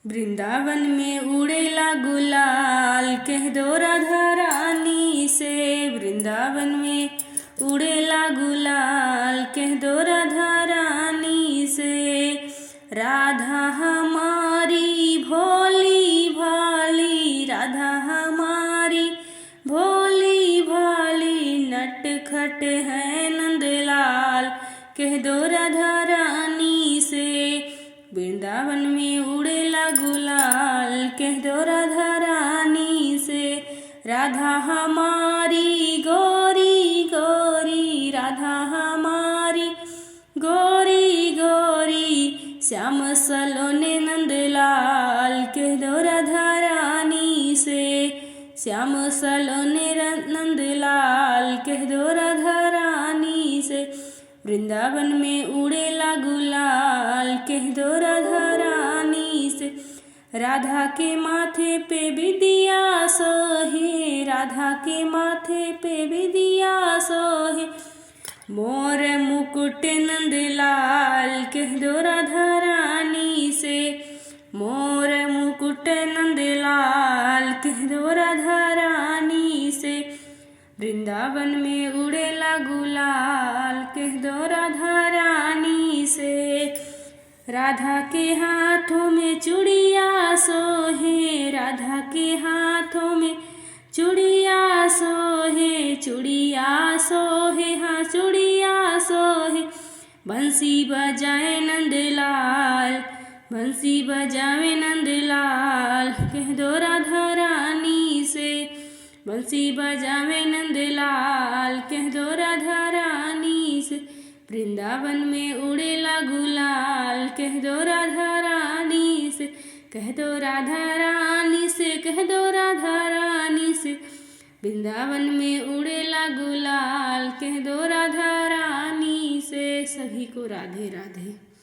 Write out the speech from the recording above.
वृंदावन में उड़ेला गुलाल, कह दो राधा रानी से। वृंदावन में उड़ेला गुलाल, कह दो राधा रानी से। राधा हमारी भोली भाली, राधा हमारी भोली भाली, नटखट है नंदलाल, कह दो राधा रानी से। वृंदावन में उड़ेला गुलाल, कह दो राधा रानी से। राधा हमारी गोरी गोरी, राधा हमारी गोरी गोरी, श्याम सलोने नंदलाल, कह दो राधा रानी से। श्याम सलोने नंदलाल, कह दो राधा रानी से। वृंदावन में उड़ेला गुलाल, कह दो राधा रानी से। राधा के माथे पे बिंदिया सोहे, राधा के माथे पे बिंदिया सोहे। मोर मुकुट नंदलाल, कह दो राधा रानी से। मोर मुकुट नंदलाल, कह दो राधा रानी से। वृंदावन में उड़ेला गुलाल, कह दो राधा रानी से। राधा के हाथों में चूड़िया सोहे, राधा के हाथों में चूड़िया सोहे। चूड़िया सोहे, हाँ चूड़िया सोहे। बंसी बजाए नंदलाल, बंसी बजावे नंदलाल, कह दो राधा रानी से। बंसी बजावे नंदलाल, कह दो राधा रानी से। वृंदावन में उड़ेला गुलाल, कह दो राधा रानी से। कह दो राधा रानी से, कह दो राधा रानी से। वृंदावन में उड़ेला गुलाल, कह दो राधा रानी से। सभी को राधे राधे।